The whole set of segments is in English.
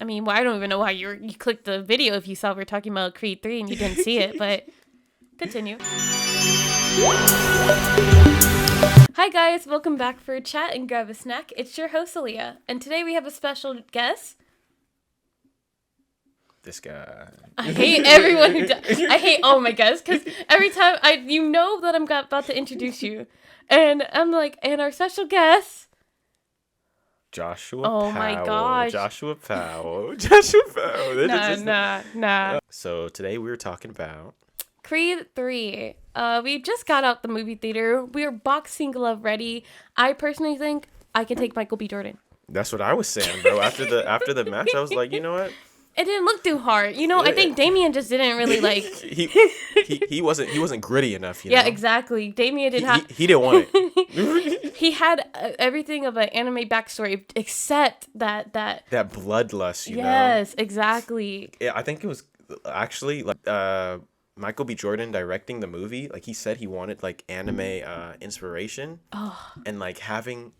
I mean, well, I don't even know why you clicked the video if you saw we're talking about Creed 3 and you didn't see it, but continue. Hi guys, welcome back for a chat and grab a snack. It's your host, Hialiyah, and today we have a special guest. This guy. I hate everyone who I hate all my guests, because every time you know that I'm about to introduce you, and I'm like, and our special guest... Joshua Powell. My gosh. Joshua Powell. Nah. So today we were talking about Creed 3. We just got out the movie theater. We are boxing glove ready. I personally think I can take Michael B. Jordan. That's what I was saying, bro. After the match, I was like, you know what? It didn't look too hard. You know, I think Damien just didn't really like... he wasn't gritty enough, you know? Yeah, exactly. Damien didn't have... He didn't want it. He had everything of an anime backstory except that bloodlust, you know? Yes, exactly. Yeah, I think it was actually like Michael B. Jordan directing the movie. Like, he said he wanted like anime inspiration. And like having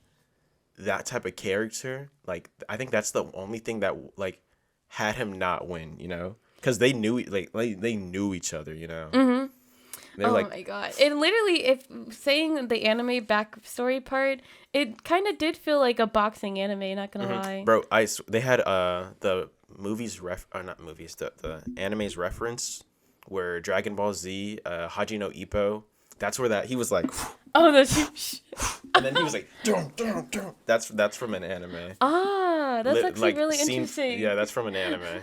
that type of character, like I think that's the only thing that like had him not win, you know, because they knew they knew each other, you know. Mm-hmm. Oh my god! And literally, if saying the anime backstory part, it kind of did feel like a boxing anime. Not gonna lie, bro. They had the movies the anime's reference where Dragon Ball Z, Haji no Ippo. That's where he was like. Oh, that's. And then he was like, dum. That's from an anime. That's actually really interesting. Yeah, that's from an anime.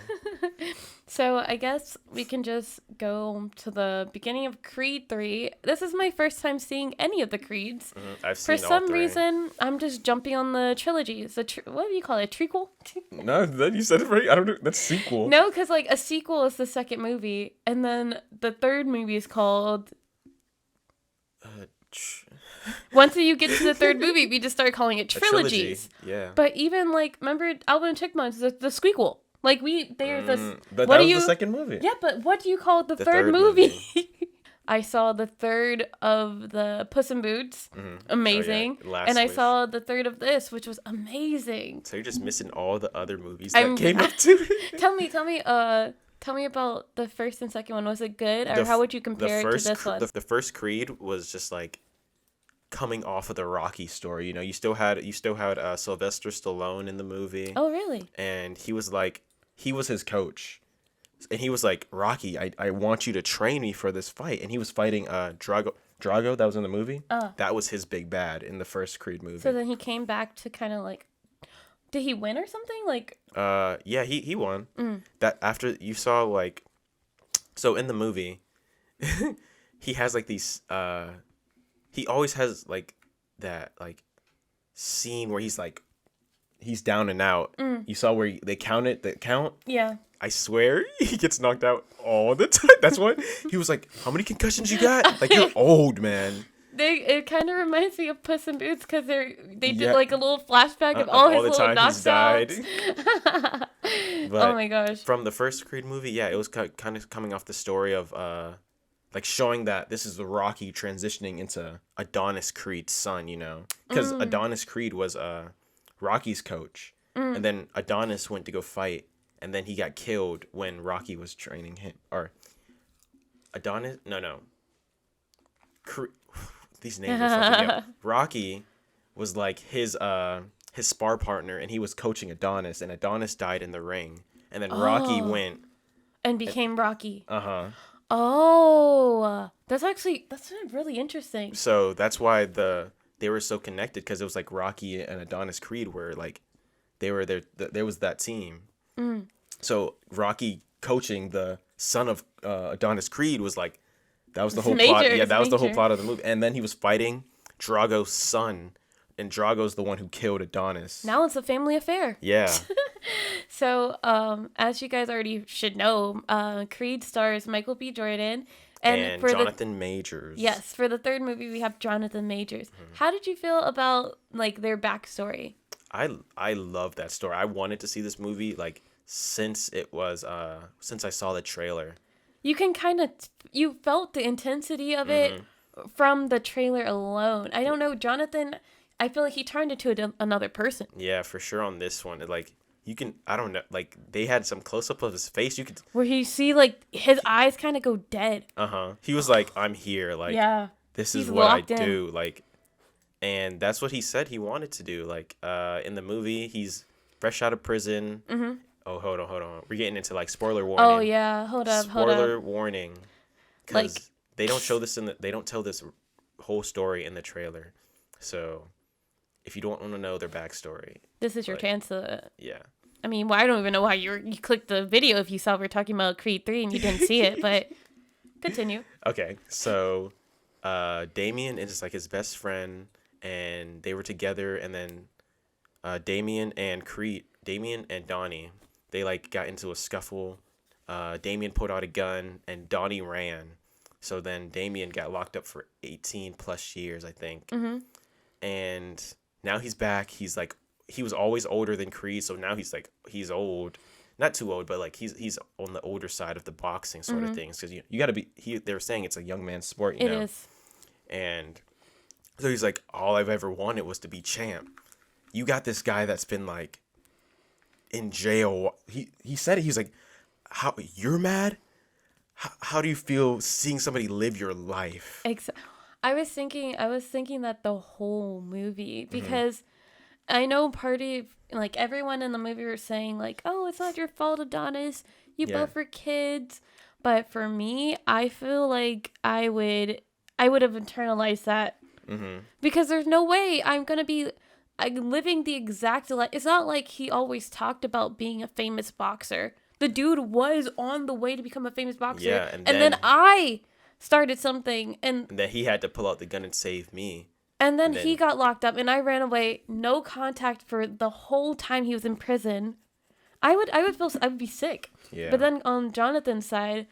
So I guess we can just go to the beginning of Creed 3. This is my first time seeing any of the Creeds. I've seen For some all three. reason, I'm just jumping on the trilogy. It's what do you call it? A trequel? No, then you said it right. I don't know. That's sequel. No, because like a sequel is the second movie, and then the third movie is called. Once you get to the third movie, we just start calling it trilogies. Yeah. But even like, remember Alvin and Chipmunks, the squeakquel. Like there's this. But that was the second movie. Yeah, but what do you call the third movie? I saw the third of the Puss in Boots, amazing, and I saw the third of this, which was amazing. So you're just missing all the other movies that came up too. Tell me about the first and second one. Was it good, or how would you compare it to this one? The first Creed was just like coming off of the Rocky story. You know, you still had Sylvester Stallone in the movie. Oh, really? And he was his coach, and he was like, Rocky, I want you to train me for this fight. And he was fighting Drago that was in the movie. That was his big bad in the first Creed movie. So then he came back to kind of like, did he win or something? Like, yeah, he won. That after you saw like, so in the movie, he has like these he always has like that like scene where he's down and out. You saw where they count. Yeah. I swear he gets knocked out all the time. That's why he was like, "How many concussions you got? Like, you're old, man." It kind of reminds me of Puss in Boots because they did like a little flashback of all his little knockouts. Oh my gosh! From the first Creed movie, yeah, it was kind of coming off the story of like showing that this is the Rocky transitioning into Adonis Creed's son, you know, because Adonis Creed was Rocky's coach, and then Adonis went to go fight, and then he got killed when Rocky was training him. Or Adonis, no. These names are fucking up. Rocky was like his spar partner, and he was coaching Adonis, and Adonis died in the ring, and then Rocky went and became Rocky. Oh, that's really interesting. So that's why they were so connected, because it was like Rocky and Adonis Creed were like they were there. There was that team. So Rocky coaching the son of Adonis Creed was like. That was the whole plot. Yeah, that was the whole plot of the movie. And then he was fighting Drago's son, and Drago's the one who killed Adonis. Now it's a family affair. Yeah. So, as you guys already should know, Creed stars Michael B. Jordan and for Jonathan Majors. Yes, for the third movie we have Jonathan Majors. How did you feel about like their backstory? I love that story. I wanted to see this movie like since I saw the trailer. You can you felt the intensity of it from the trailer alone. I don't know, Jonathan, I feel like he turned into another person. Yeah, for sure on this one. you can, I don't know, like they had some close up of his face. You could where he see like his eyes kind of go dead. He was like, I'm here, like this is what I do, like, and that's what he said he wanted to do. Like in the movie, he's fresh out of prison. Oh, hold on, we're getting into like spoiler warning. Oh yeah, hold up. Spoiler warning, because like they don't show this they don't tell this whole story in the trailer. So if you don't want to know their backstory, this is your chance to. Yeah. I mean, well, I don't even know why you clicked the video if you saw we're talking about Creed 3 and you didn't see it, but continue. Okay, so Damien is like his best friend, and they were together, and then Damien and Donnie, they like got into a scuffle. Damien pulled out a gun, and Donnie ran. So then Damien got locked up for 18 plus years, I think. And now he's back. He's like, he was always older than Creed, so now he's old, not too old, but like he's on the older side of the boxing sort of things, because you got to be. They were saying it's a young man's sport, you know. It is. And so he's like, all I've ever wanted was to be champ. You got this guy that's been like in jail. He said it. He's like, how you're mad? How do you feel seeing somebody live your life? I was thinking that the whole movie, because I know like everyone in the movie were saying like, oh, it's not your fault, Adonis. You both were kids. But for me, I feel like I would have internalized that, because there's no way I'm living the exact life. It's not like he always talked about being a famous boxer. The dude was on the way to become a famous boxer. Yeah, and then I started something, and then he had to pull out the gun and save me. And then he got locked up, and I ran away. No contact for the whole time he was in prison. I would be sick. Yeah. But then on Jonathan's side,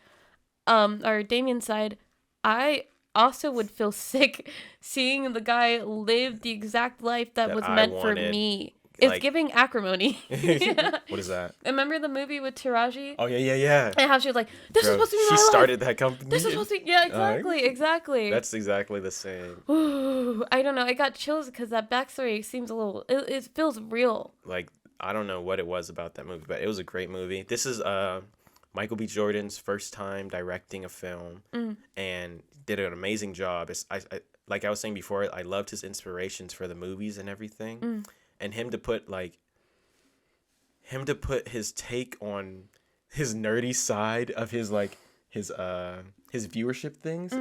or Damien's side, I also would feel sick seeing the guy live the exact life that was meant for me. It's like, giving acrimony. What is that? Remember the movie with Taraji? Oh, yeah. And how she was like, this is supposed to be my life. She started that company. This is supposed to be... Yeah, exactly. That's exactly the same. Ooh, I don't know. I got chills because that backstory seems a little... It feels real. Like, I don't know what it was about that movie, but it was a great movie. This is Michael B. Jordan's first time directing a film, and did an amazing job. Like I was saying before, I loved his inspirations for the movies and everything. And him to put his take on his nerdy side of his viewership things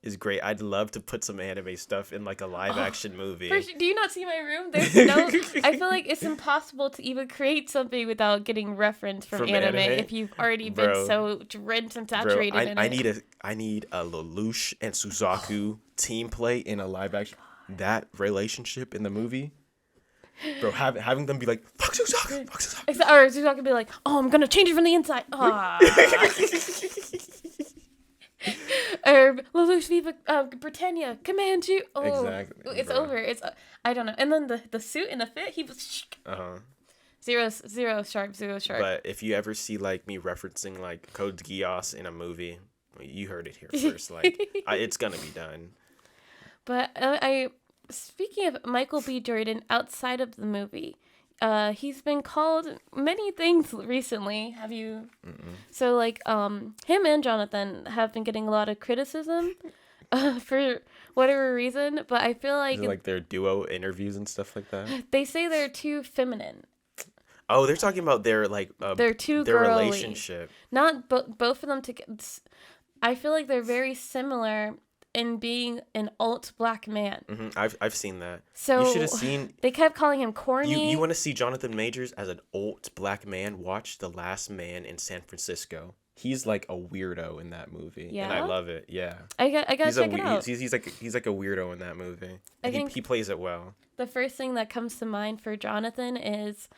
is great. I'd love to put some anime stuff in like a live action movie. Do you not see my room? There's no. I feel like it's impossible to even create something without getting reference from anime if you've already been so drenched and saturated in it. I need a Lelouch and Suzaku team play in a live action. That relationship in the movie. Bro, having them be like, fuck Suzaku. Or Suzaku be like, oh, I'm going to change it from the inside. Or Lelouch Viva Britannia, command you. Oh, exactly. It's over. I don't know. And then the suit and the fit, he was zero sharp. But if you ever see like me referencing like Code Geass in a movie, you heard it here first. Like, it's going to be done. But speaking of Michael B. Jordan, outside of the movie, he's been called many things recently. Have you? So, like, him and Jonathan have been getting a lot of criticism for whatever reason. But I feel like... Is it like their duo interviews and stuff like that? They say they're too feminine. Oh, they're talking about their relationship. Not both of them together. I feel like they're very similar in being an alt black man. I've seen that. So you should have seen. They kept calling him corny. You want to see Jonathan Majors as an alt black man? Watch The Last Man in San Francisco. He's like a weirdo in that movie, and I love it. Yeah, I got to check it out. He's like a weirdo in that movie. I think he plays it well. The first thing that comes to mind for Jonathan is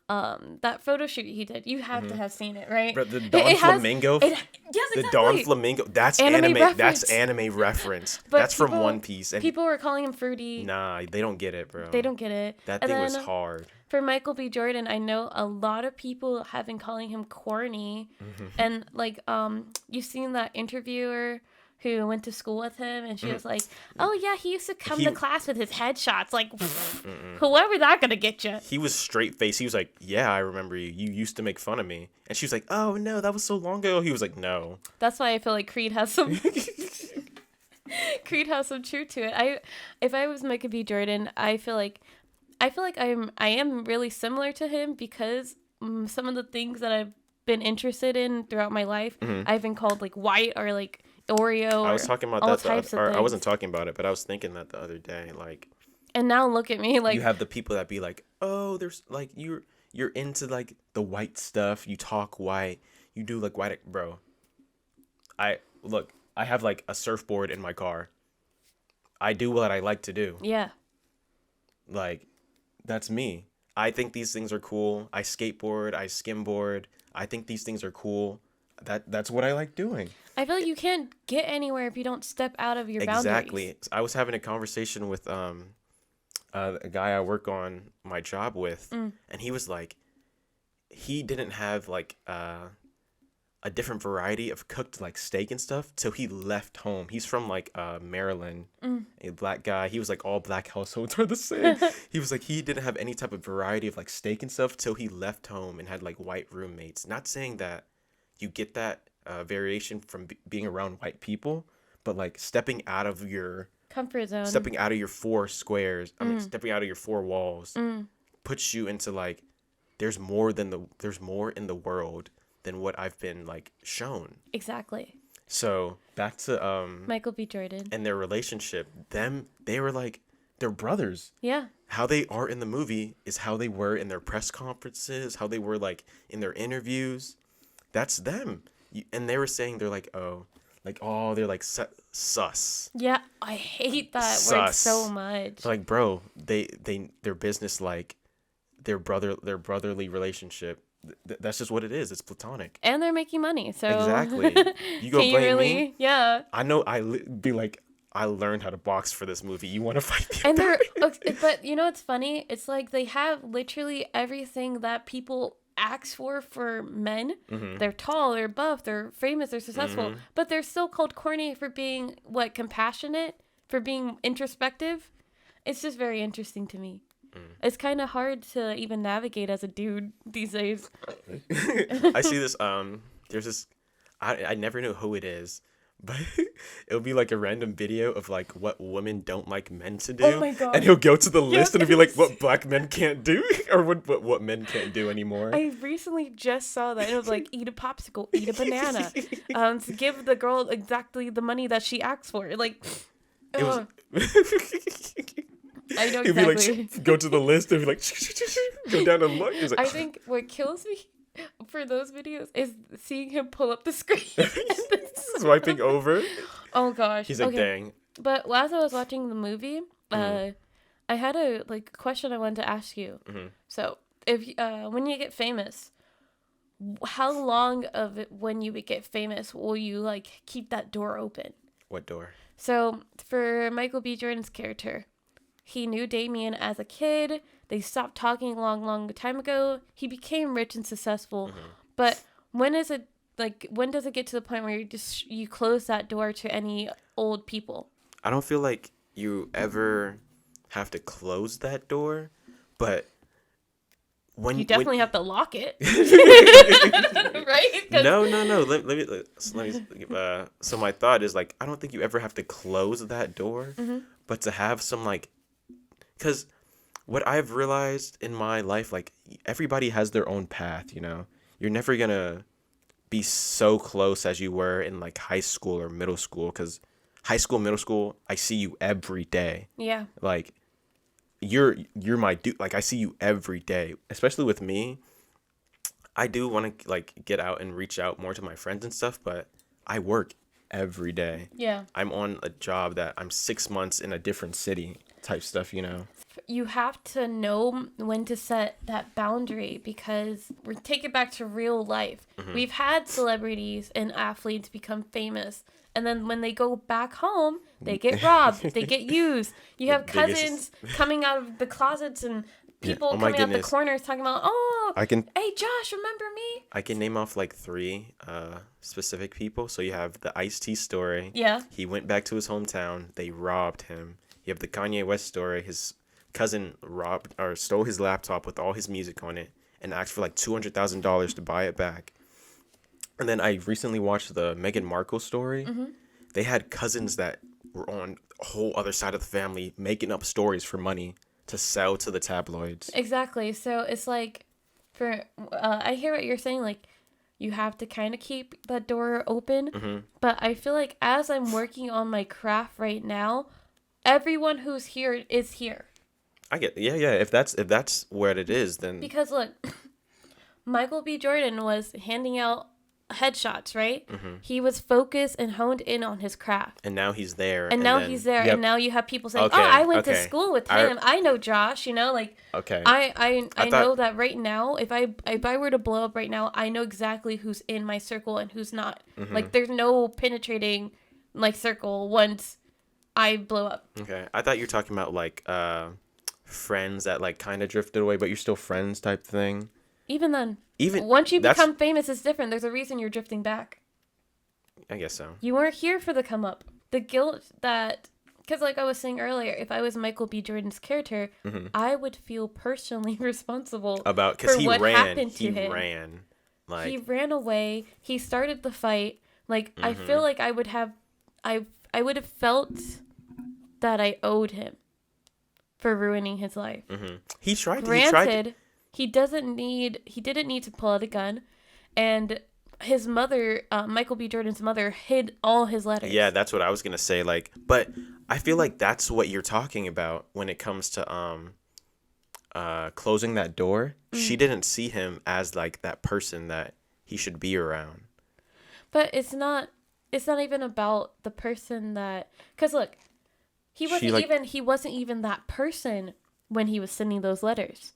that photo shoot he did. You have to have seen it, right? But the Don Flamingo. Yes, exactly. The Don Flamingo. That's anime. That's anime reference. That's from One Piece. And people were calling him fruity. Nah, they don't get it, bro. They don't get it. That thing was hard. For Michael B. Jordan, I know a lot of people have been calling him corny, and like you've seen that interviewer who went to school with him, and she was like, "Oh yeah, he used to come to class with his headshots." Like, whoever that gonna get you? He was straight face. He was like, "Yeah, I remember you. You used to make fun of me." And she was like, "Oh no, that was so long ago." He was like, "No." That's why I feel like Creed has some truth to it. If I was Michael B. Jordan, I feel like I am really similar to him because some of the things that I've been interested in throughout my life, I've been called like white or like Oreo. I was talking about that. I wasn't talking about it, but I was thinking that the other day, like. And now look at me, like you have the people that be like, "Oh, there's like you're into like the white stuff. You talk white. You do like white, bro." I have like a surfboard in my car. I do what I like to do. Yeah. Like, that's me. I think these things are cool. I skateboard. I skimboard. I think these things are cool. That's what I like doing. I feel like you can't get anywhere if you don't step out of your boundaries. Exactly. I was having a conversation with a guy I work on my job with, and he was like, he didn't have like a different variety of cooked like steak and stuff till he left home. He's from like Maryland, a black guy. He was like, all black households are the same. He was like, he didn't have any type of variety of like steak and stuff till he left home and had like white roommates. Not saying that you get that variation from being around white people, but like stepping out of your comfort zone, stepping out of your four squares, stepping out of your four walls, puts you into like, there's more in the world than what I've been like shown. Exactly. So back to Michael B. Jordan and their relationship. They were like, they're brothers. Yeah. How they are in the movie is how they were in their press conferences, how they were like in their interviews. That's them. And they were saying they're like, they're like sus. Yeah, I hate that word so much. Like, bro, their business, like their brotherly relationship. That's just what it is. It's platonic. And they're making money, so exactly. You go blame me? Yeah. I know. Be like, I learned how to box for this movie. You want to fight me? And they're, but you know what's funny? It's like they have literally everything that people ask for men. They're tall, they're buff, they're famous, they're successful, but they're still called corny for being compassionate, for being introspective. It's just very interesting to me. It's kind of hard to even navigate as a dude these days. I see this. There's this. I never know who it is, but it'll be like a random video of like what women don't like men to do. Oh my god! And he'll go to the list and it'll be like what black men can't do, or what men can't do anymore. I recently just saw that. It was like, eat a popsicle, eat a banana, to give the girl exactly the money that she asked for. Like, it was. I know exactly. He'd be like, go to the list and be like, go down and look. Like, I think what kills me for those videos is seeing him pull up the screen. Swiping over. Oh gosh. He's like, dang. But as I was watching the movie, I had a question I wanted to ask you. So if when you get famous, how long of it when you get famous will you like keep that door open? What door? So for Michael B. Jordan's character, he knew Damien as a kid. They stopped talking a long time ago. He became rich and successful. But when does it get to the point where you close that door to any old people? I don't feel like you ever have to close that door, but when you definitely have to lock it, right? No. Let me. So my thought is like, I don't think you ever have to close that door, but to have some like. Because what I've realized in my life, like, everybody has their own path, you know? You're never going to be so close as you were in, like, high school or middle school. Because high school, middle school, I see you every day. Yeah. Like, you're my dude. Like, I see you every day. Especially with me, I do want to, like, get out and reach out more to my friends and stuff. But I work every day. Yeah. I'm on a job that I'm 6 months in a different city. Type stuff, you know. You have to know when to set that boundary because we take it back to real life. We've had celebrities and athletes become famous, and then when they go back home, they get robbed, they get used. You have cousins coming out of the closets and people Oh my coming out the goodness. corners talking about, oh, I can hey, Josh, remember me? I can name off like 3 specific people. So you have the Ice-T story. Yeah. He went back to his hometown. They robbed him. You have the Kanye West story. His cousin robbed or stole his laptop with all his music on it and asked for like $200,000 to buy it back. And then I recently watched the Meghan Markle story. Mm-hmm. They had cousins that were on a whole other side of the family making up stories for money to sell to the tabloids. Exactly. So it's like, I hear what you're saying, like, you have to kind of keep that door open. Mm-hmm. But I feel like as I'm working on my craft right now, everyone who's here is here. I get, yeah. If that's what it is, then Because look, Michael B. Jordan was handing out headshots, right? Mm-hmm. He was focused and honed in on his craft. and now he's there. And now then, he's there, yep. and now you have people saying, Okay, "Oh, I went to okay. school with him. I know Josh." You know, like Okay. I thought- know that right now. If I were to blow up right now, I know exactly who's in my circle and who's not. Mm-hmm. Like, there's no penetrating like circle once I blow up. Okay. I thought you were talking about like friends that like kind of drifted away, but you're still friends type thing. Even then, Even once you that's- become famous, it's different. There's a reason you're drifting back. I guess so. You weren't here for the come up. The guilt that, because like I was saying earlier, if I was Michael B. Jordan's character, Mm-hmm. I would feel personally responsible About because for he what ran. happened to He him. ran. Like He ran away. He started the fight. Like, I Mm-hmm. feel like I would have felt that I owed him for ruining his life. mm-hmm. He tried. Granted, he didn't need to pull out a gun, and his mother, Michael B. Jordan's mother, hid all his letters. Yeah, that's what I was gonna say. Like, but I feel like that's what you're talking about when it comes to closing that door. She didn't see him as like that person that he should be around. But it's not even about the person that, because look, he wasn't even that person when he was sending those letters.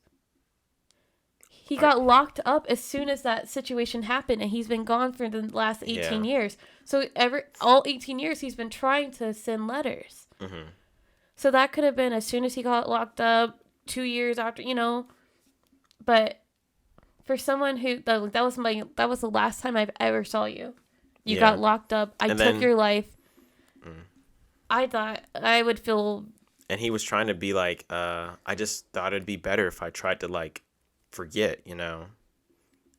He got locked up as soon as that situation happened, and he's been gone for the last 18 years. So all 18 years he's been trying to send letters. Mm-hmm. So that could have been as soon as he got locked up, 2 years after, you know. But for someone who that was the last time I've ever saw you. You got locked up. I took your life. I thought I would feel. And he was trying to be like, I just thought it'd be better if I tried to like forget, you know.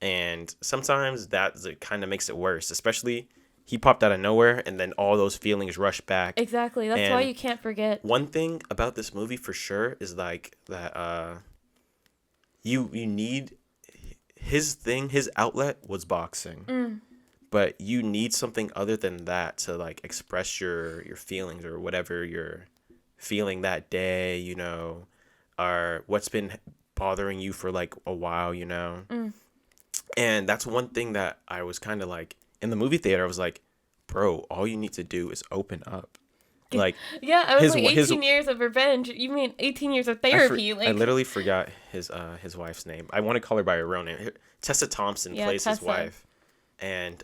And sometimes that kind of makes it worse, especially he popped out of nowhere and then all those feelings rush back. Exactly. That's why you can't forget. One thing about this movie for sure is like that you need his outlet was boxing. But you need something other than that to like express your feelings or whatever you're feeling that day, you know, or what's been bothering you for like a while, you know. And that's one thing that I was kind of like in the movie theater. I was like, bro, all you need to do is open up. Like, yeah, I was like 18 years of revenge. You mean 18 years of therapy? I literally forgot his wife's name. I want to call her by her real name. Tessa Thompson plays his wife. And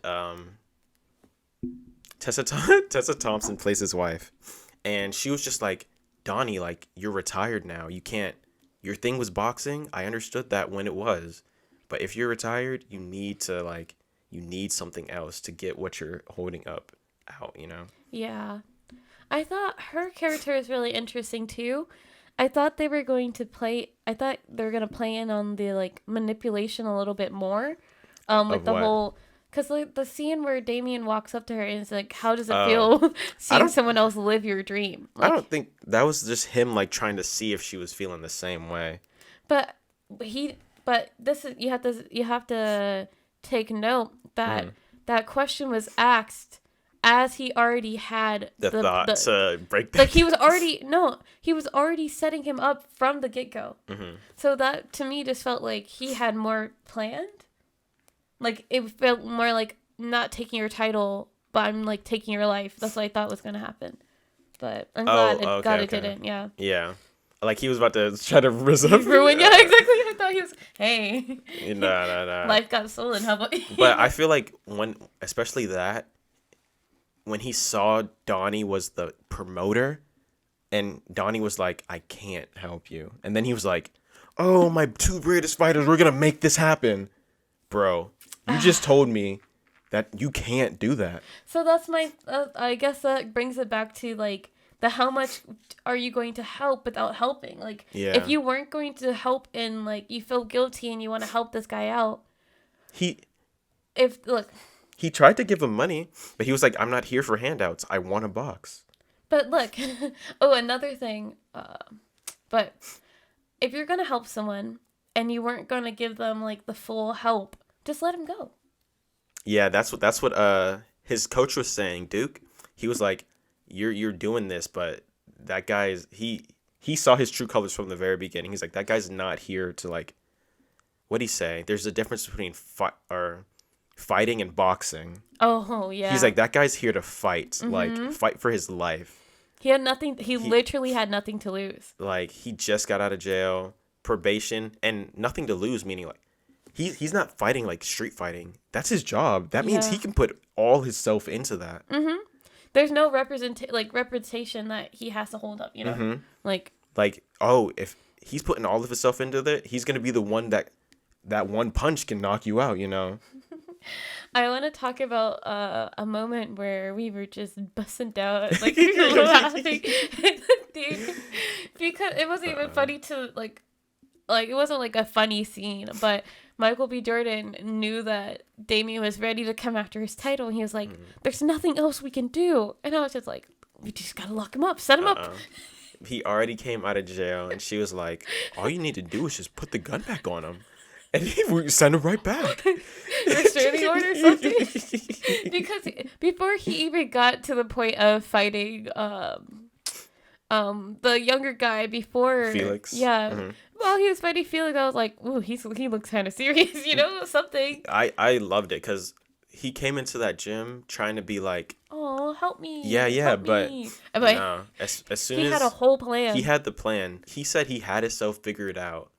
Tessa Thompson plays his wife, and she was just like, Donnie, like, you're retired now. You can't. Your thing was boxing. I understood that when it was, but if you're retired, you need something else to get what you're holding up out. You know. Yeah. I thought her character was really interesting too. I thought they were going to play in on the like manipulation a little bit more, with the whole. Because like the scene where Damien walks up to her and is like, how does it feel seeing someone else live your dream? Like, I don't think that was just him like trying to see if she was feeling the same way. But this is you have to take note that that question was asked as he already had the thought to break that. Like he was already setting him up from the get-go. So that to me just felt like he had more planned. Like, it felt more like not taking your title, but I'm, like, taking your life. That's what I thought was going to happen. But I'm glad it didn't, yeah. Yeah. Like, he was about to try to ruin. Yeah, exactly. I thought he was, hey. No. Life got stolen. How about you? But I feel like especially when he saw Donnie was the promoter, and Donnie was like, I can't help you. And then he was like, oh, my two greatest fighters, we're gonna make this happen. Bro, you just told me that you can't do that. So that's my, I guess that brings it back to, like, the how much are you going to help without helping? Like, if you weren't going to help and, like, you feel guilty and you want to help this guy out. He tried to give him money, but he was like, I'm not here for handouts. I want a box. But look, another thing. But if you're going to help someone and you weren't going to give them, like, the full help, just let him go. Yeah, that's what his coach was saying, Duke. He was like, you're doing this, but that guy is he saw his true colors from the very beginning. He's like, that guy's not here to, like, what'd he say? There's a difference between fighting and boxing. Oh, yeah. He's like, that guy's here to fight, like, fight for his life. He had nothing. He literally had nothing to lose. Like, he just got out of jail, probation, and nothing to lose, meaning, like, he's not fighting like street fighting. That's his job. That means he can put all his self into that. Mm-hmm. There's no representation that he has to hold up, you know? Mm-hmm. Like, oh, if he's putting all of himself into that, he's going to be the one that one punch can knock you out, you know? I want to talk about a moment where we were just busting down, like, laughing. Because it wasn't even funny to, like, it wasn't, like, a funny scene, but Michael B. Jordan knew that Damian was ready to come after his title, and he was like, there's nothing else we can do. And I was just like, we just gotta lock him up, set him up. He already came out of jail, and she was like, all you need to do is just put the gun back on him. And he send him right back. Restraining order or something? Because before he even got to the point of fighting the younger guy before Felix. Yeah. Mm-hmm. While he was fighting Felix, I was like, ooh, he looks kind of serious, you know, something. I loved it because he came into that gym trying to be like, oh, help me. Yeah, but no. As soon as he had a whole plan. He had the plan. He said he had himself figured out.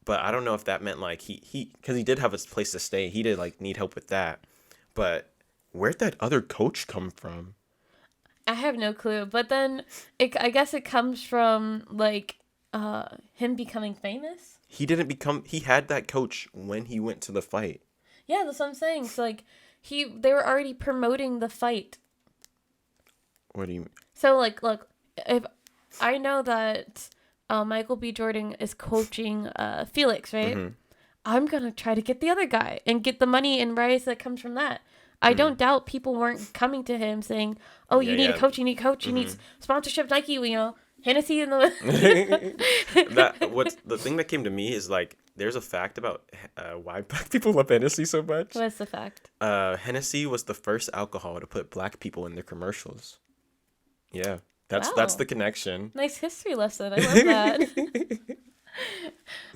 But I don't know if that meant, like, he because he did have a place to stay. He did, like, need help with that. But where'd that other coach come from? I have no clue. But then I guess it comes from, like, him becoming famous. He had that coach when he went to the fight. Yeah, that's what I'm saying. So, like, they were already promoting the fight. What do you mean? So, like, look, if I know that Michael B. Jordan is coaching Felix, right? Mm-hmm. I'm going to try to get the other guy and get the money and rise that comes from that. I don't doubt people weren't coming to him saying, oh, you need a coach, you need sponsorship, Nike, you know, Hennessy in the... The thing that came to me is, like, there's a fact about why black people love Hennessy so much. What's the fact? Hennessy was the first alcohol to put black people in their commercials. Yeah. That's the connection. Nice history lesson. I love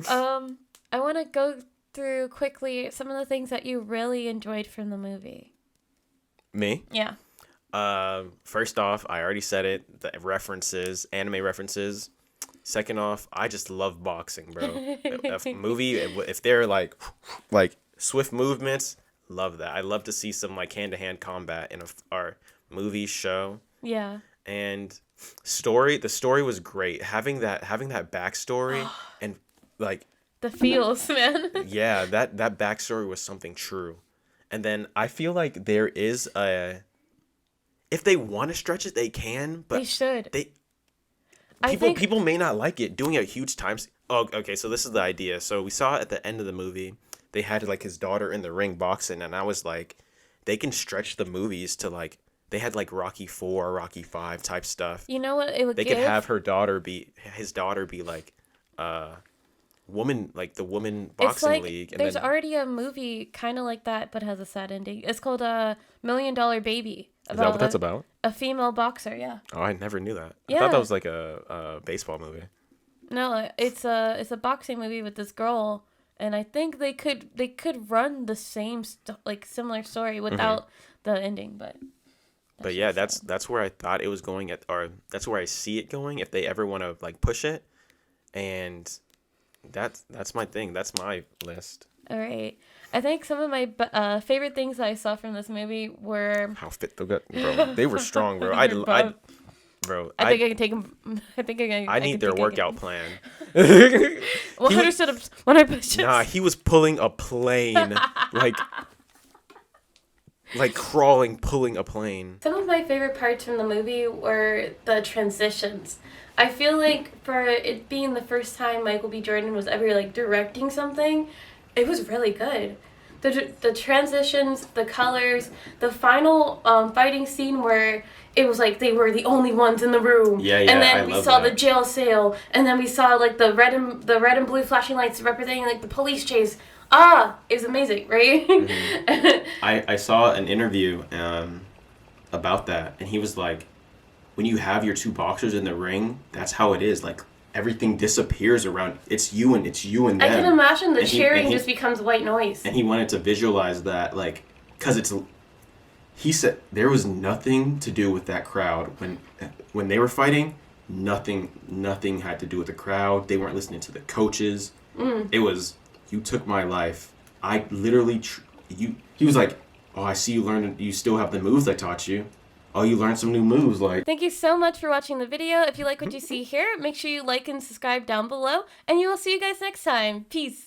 that. I want to go through quickly some of the things that you really enjoyed from the movie. Me? Yeah. First off, I already said it. The references, anime references. Second off, I just love boxing, bro. A movie, if they're like swift movements, love that. I love to see some, like, hand-to-hand combat in our movie show. Yeah. And the story was great. Having that backstory and, like, the feels, man. Yeah, that backstory was something true. And then I feel like there is if they want to stretch it, they can, but they should. People may not like it doing a huge times. Oh, okay, so this is the idea. So we saw at the end of the movie, they had, like, his daughter in the ring boxing, and I was like, they can stretch the movies to, like, they had, like, Rocky 4, Rocky 5 type stuff. You know what it would They could have his daughter be like woman, like the woman boxing league. And there's already a movie kind of like that, but has a sad ending. It's called $1 Million Baby. Is that what that's about? A female boxer, yeah. Oh, I never knew that. Yeah. I thought that was like a baseball movie. No, it's a boxing movie with this girl, and I think they could run the same similar story without the ending, but. But yeah, that's where I thought it was going or that's where I see it going if they ever want to, like, push it, and that's my thing. That's my list. All right, I think some of my favorite things that I saw from this movie were how fit they got, bro. They were strong, bro. Bro, I think I can take them. I think I need their workout plan. 100 sit-ups, 100 push-ups. Nah, he was pulling a plane. like crawling, pulling a plane. Some of my favorite parts from the movie were the transitions. I feel like for it being the first time Michael B. Jordan was ever like directing something, it was really good. The transitions, the colors, the final fighting scene where it was like they were the only ones in the room. Yeah, and then I we love saw that. the jail sale, and then we saw like the red and blue flashing lights representing like the police chase. It was amazing, right? Mm-hmm. I saw an interview about that, and he was like, when you have your two boxers in the ring, that's how it is. Like, everything disappears around. It's you and them. I can imagine the and cheering just becomes white noise. And he wanted to visualize that, like, because he said there was nothing to do with that crowd when they were fighting. Nothing had to do with the crowd. They weren't listening to the coaches. It was, you took my life. I literally, he was like, oh, I see you still have the moves I taught you. Oh, you learned some new moves, like. Thank you so much for watching the video. If you like what you see here, make sure you like and subscribe down below, and you will see you guys next time. Peace.